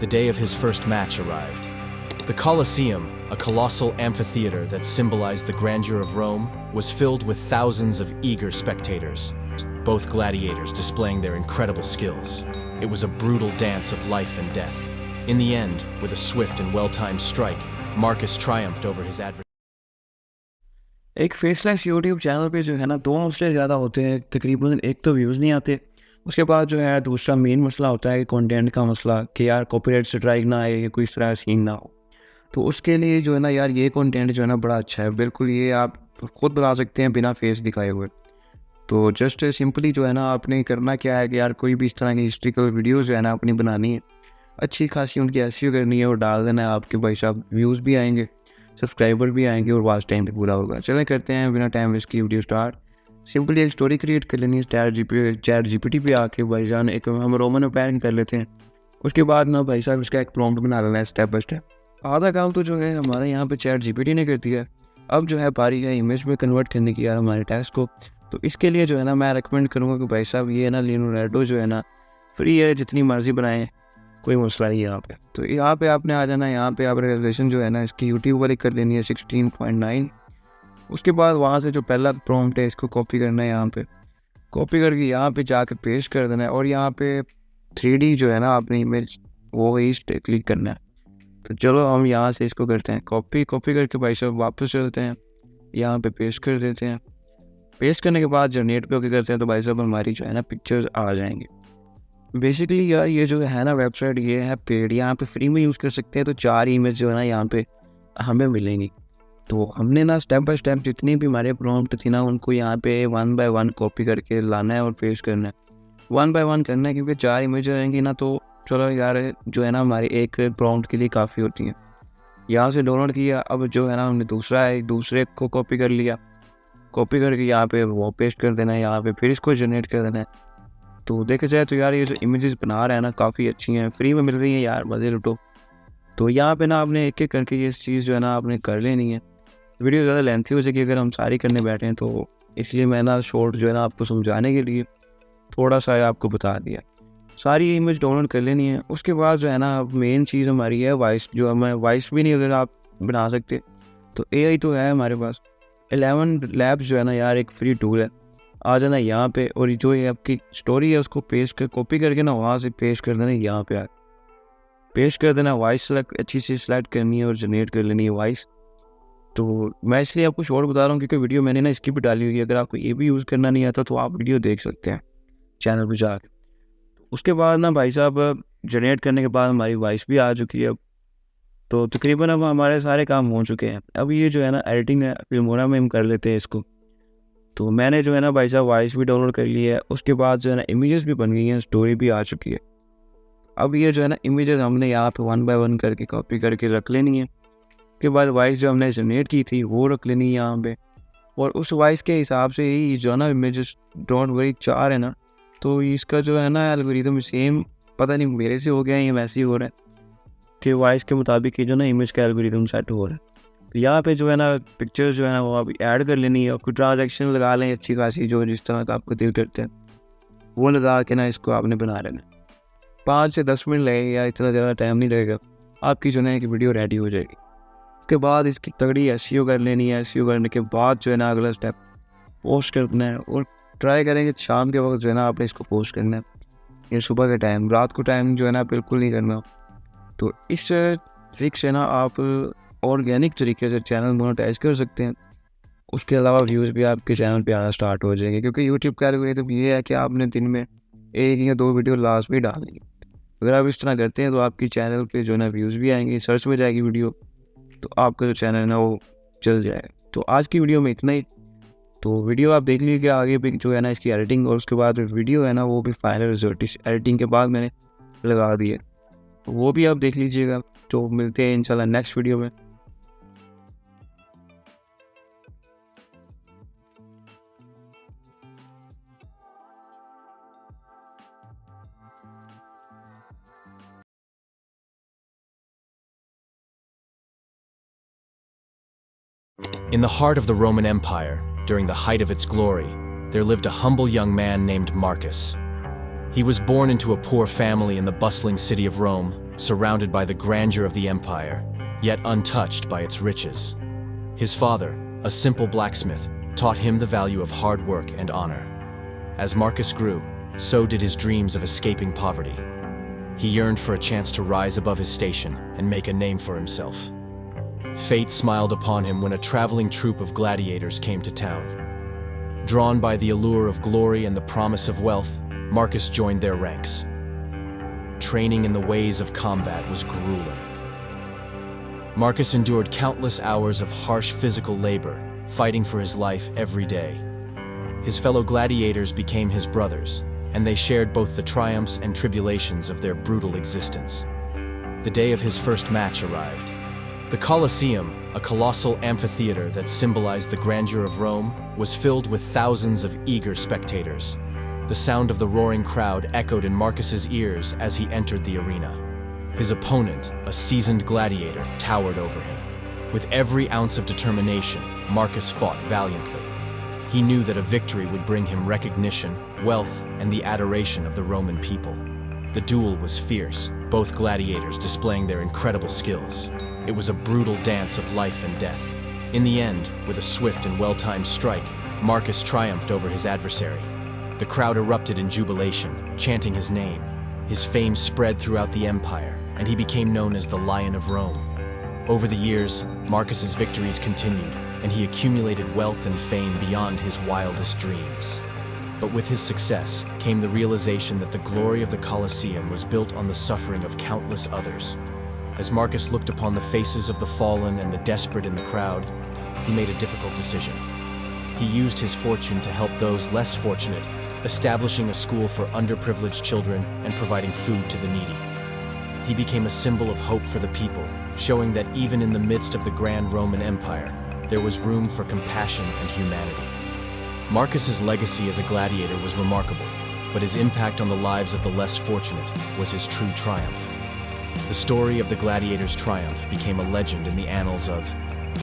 The day of his first match arrived. The Colosseum, a colossal amphitheater that symbolized the grandeur of Rome, was filled with thousands of eager spectators, both gladiators displaying their incredible skills. It was a brutal dance of life and death. In the end, with a swift and well-timed strike, Marcus triumphed over his adversary. एक faceless YouTube channel पे जो है ना 2 मसले ज़्यादा होते हैं। तकरीबन एक तो व्यूज़ नहीं आते, उसके बाद जो है दूसरा मेन मसला होता है कंटेंट का मसला कि यार कॉपीराइट स्ट्राइक ना आए, कोई इस तरह सीन ना हो। तो उसके लिए जो है ना यार ये कंटेंट जो है ना बड़ा अच्छा है, बिल्कुल ये आप खुद बना सकते हैं बिना फेस दिखाए हुए। तो जस्ट सिंपली जो है ना आपने करना क्या है कि यार कोई भी इस तरह की हिस्ट्रिकल वीडियोज़ जो है ना अपनी बनानी है, अच्छी खासी उनकी एसईओ करनी है और डाल देना है। आपके भाई साहब व्यूज़ भी आएंगे, सब्सक्राइबर भी आएंगे और वॉच टाइम भी पूरा होगा। चलें करते हैं बिना टाइम वेस्ट की वीडियो स्टार्ट। सिंपली एक स्टोरी क्रिएट कर लेनी है चैट जीपीटी पे आके भाईजान, एक हम रोमन अपेयरिंग कर लेते हैं। उसके बाद ना भाई साहब इसका एक प्रॉम्प्ट बना लेना है स्टेप बाय स्टेप। आधा काम तो जो है हमारे यहाँ पे चैट जीपीटी ने कर दिया है। अब जो है बारी है इमेज में कन्वर्ट करने की यार हमारे टेक्स्ट को। तो इसके लिए जो है ना मैं रिकमेंड करूँगा कि भाई साहब ये ना लियोनार्डो जो है ना फ्री है, जितनी मर्जी बनाएं, कोई मसला नहीं है यहाँ पे। तो यहाँ पे आपने आ जाना, यहाँ पे आप रेजोल्यूशन जो है ना इसकी यूट्यूब वाली कर लेनी है 16.9। उसके बाद वहाँ से जो पहला प्रॉम्प्ट है इसको कॉपी करना है, यहाँ पे कॉपी करके यहाँ पे जाके पेस्ट कर देना है और यहाँ पे 3D जो है ना आपने इमेज वो इस क्लिक करना है। तो चलो हम यहाँ से इसको करते हैं कॉपी करके भाई साहब वापस चलते हैं, यहाँ पे पेस्ट कर देते हैं। पेस्ट करने के बाद जनरेट पे ओके करते हैं तो भाई साहब हमारी जो है ना पिक्चर्स आ जाएंगी। बेसिकली यार ये जो है ना वेबसाइट ये है पेड, यहाँ पे फ्री में यूज़ कर सकते हैं। तो 4 इमेज जो है ना यहाँ पे हमें मिलेंगी। तो हमने ना स्टेप बाय स्टेप जितनी भी हमारे प्रॉम्प्ट थी ना उनको यहाँ पे 1 बाय 1 कॉपी करके लाना है और पेस्ट करना है। 1 बाय 1 करना है क्योंकि 4 इमेज रहेंगी ना, तो चलो यार जो है ना हमारी एक प्रॉम्प्ट के लिए काफ़ी होती है। यहाँ से डाउनलोड किया, अब जो है ना हमने दूसरे को कॉपी कर लिया, कॉपी करके यहाँ पे वो पेस्ट कर देना है, यहाँ पे फिर इसको जनरेट कर देना है। तो देखा जाए तो यार ये जो इमेजेस बना रहा है ना काफ़ी अच्छी हैं, फ्री में मिल रही हैं यार, मज़े लुटो। तो यहाँ पे ना आपने एक एक करके ये चीज़ जो है ना आपने कर लेनी है। वीडियो ज़्यादा लेंथी हो जाएगी अगर हम सारी करने बैठे हैं, तो इसलिए मैं ना शॉर्ट जो है ना आपको समझाने के लिए थोड़ा सा आपको बता दिया। सारी इमेज डाउनलोड कर लेनी है। उसके बाद जो है ना मेन चीज़ हमारी है वॉइस, जो हमें वॉइस भी नहीं अगर आप बना सकते तो AI तो है हमारे पास। 11 लैब्स जो है ना यार एक फ्री टूल है, आ जाना यहाँ पे और जो ये आपकी स्टोरी है उसको पेस्ट कर कॉपी करके ना वहाँ से पेस्ट कर देना, यहाँ पे पेस्ट कर देना। वॉइस सेलेक्ट अच्छी सी सेलेक्ट करनी है और जनरेट कर लेनी है वॉइस। तो मैं इसलिए आपको शॉर्ट बता रहा हूँ क्योंकि वीडियो मैंने ना इसकी भी डाली हुई है। अगर आपको ये भी यूज़ करना नहीं आता तो आप वीडियो देख सकते हैं चैनल पर जाकर। उसके बाद ना भाई साहब जनरेट करने के बाद हमारी वॉइस भी आ चुकी है अब। तो तकरीबन अब हमारे सारे काम हो चुके हैं। अब ये जो है ना एडिटिंग है, फिल्मोरा में हम कर लेते हैं इसको। तो मैंने जो है ना भाई साहब वॉइस भी डाउनलोड कर ली है। उसके बाद जो है ना इमेजेस भी बन गई हैं, स्टोरी भी आ चुकी है। अब ये जो है ना इमेजेस हमने यहाँ पे 1 बाय 1 करके कॉपी करके रख लेनी है। उसके बाद वॉइस जो हमने जनरेट की थी वो रख लेनी है यहाँ पे, और उस वॉइस के हिसाब से ही जो है ना इमेजेस डोंट वरी 4 है ना, तो इसका जो है ना एल्गोरिथम सेम, पता नहीं मेरे से हो गया है या वैसे ही हो रहा है कि वॉइस के मुताबिक ही जो ना इमेज का एल्गोरिथम सेट हो रहा है। तो यहाँ पे जो है ना पिक्चर्स जो है ना वो आप ऐड कर लेनी है और कुछ ट्रांजैक्शन लगा लें अच्छी खासी, जो जिस तरह का आपको दिल करते हैं वो लगा के ना इसको आपने बना लेना। 5 से 10 मिनट लगेगा, इतना ज़्यादा टाइम नहीं लगेगा, आपकी जो है कि वीडियो रेडी हो जाएगी। उसके बाद इसकी तगड़ी एसईओ कर लेनी है। एसईओ करने के बाद जो है ना अगला स्टेप पोस्ट करना है, और ट्राई करेंगे शाम के वक्त जो है ना आपने इसको पोस्ट करना है, या सुबह के टाइम, रात को टाइम जो है ना बिल्कुल नहीं करना। तो इस ट्रिक से ना आप ऑर्गेनिक तरीके से चैनल मोनेटाइज कर सकते हैं। उसके अलावा व्यूज़ भी आपके चैनल पे आना स्टार्ट हो जाएंगे, क्योंकि यूट्यूब का एल्गोरिथम ये है कि आपने दिन में 1 या 2 वीडियो लास्ट में डालनी है। अगर आप इस तरह करते हैं तो आपकी चैनल पे जो है ना व्यूज़ भी आएंगे, सर्च में जाएगी वीडियो, तो आपका जो चैनल है ना वो चल जाएगा। तो आज की वीडियो में इतना ही। तो वीडियो आप देख लीजिए आगे भी जो है ना इसकी एडिटिंग, और उसके बाद वीडियो है ना वो भी फाइनल रिजल्ट इस एडिटिंग के बाद मैंने लगा दिए, तो वो भी आप देख लीजिएगा। तो मिलते हैं इंशाल्लाह नेक्स्ट वीडियो में। In the heart of the Roman Empire, during the height of its glory, there lived a humble young man named Marcus. He was born into a poor family in the bustling city of Rome, surrounded by the grandeur of the empire, yet untouched by its riches. His father, a simple blacksmith, taught him the value of hard work and honor. As Marcus grew, so did his dreams of escaping poverty. He yearned for a chance to rise above his station and make a name for himself. Fate smiled upon him when a traveling troupe of gladiators came to town. Drawn by the allure of glory and the promise of wealth, Marcus joined their ranks. Training in the ways of combat was grueling. Marcus endured countless hours of harsh physical labor, fighting for his life every day. His fellow gladiators became his brothers, and they shared both the triumphs and tribulations of their brutal existence. The day of his first match arrived. The Colosseum, a colossal amphitheater that symbolized the grandeur of Rome, was filled with thousands of eager spectators. The sound of the roaring crowd echoed in Marcus's ears as he entered the arena. His opponent, a seasoned gladiator, towered over him. With every ounce of determination, Marcus fought valiantly. He knew that a victory would bring him recognition, wealth, and the adoration of the Roman people. The duel was fierce, both gladiators displaying their incredible skills. It was a brutal dance of life and death. In the end, with a swift and well-timed strike, Marcus triumphed over his adversary. The crowd erupted in jubilation, chanting his name. His fame spread throughout the empire, and he became known as the Lion of Rome. Over the years, Marcus's victories continued, and he accumulated wealth and fame beyond his wildest dreams. But with his success came the realization that the glory of the Colosseum was built on the suffering of countless others. As Marcus looked upon the faces of the fallen and the desperate in the crowd, he made a difficult decision. He used his fortune to help those less fortunate, establishing a school for underprivileged children and providing food to the needy. He became a symbol of hope for the people, showing that even in the midst of the grand Roman Empire, there was room for compassion and humanity. Marcus's legacy as a gladiator was remarkable, but his impact on the lives of the less fortunate was his true triumph. The story of the gladiator's triumph became a legend in the annals of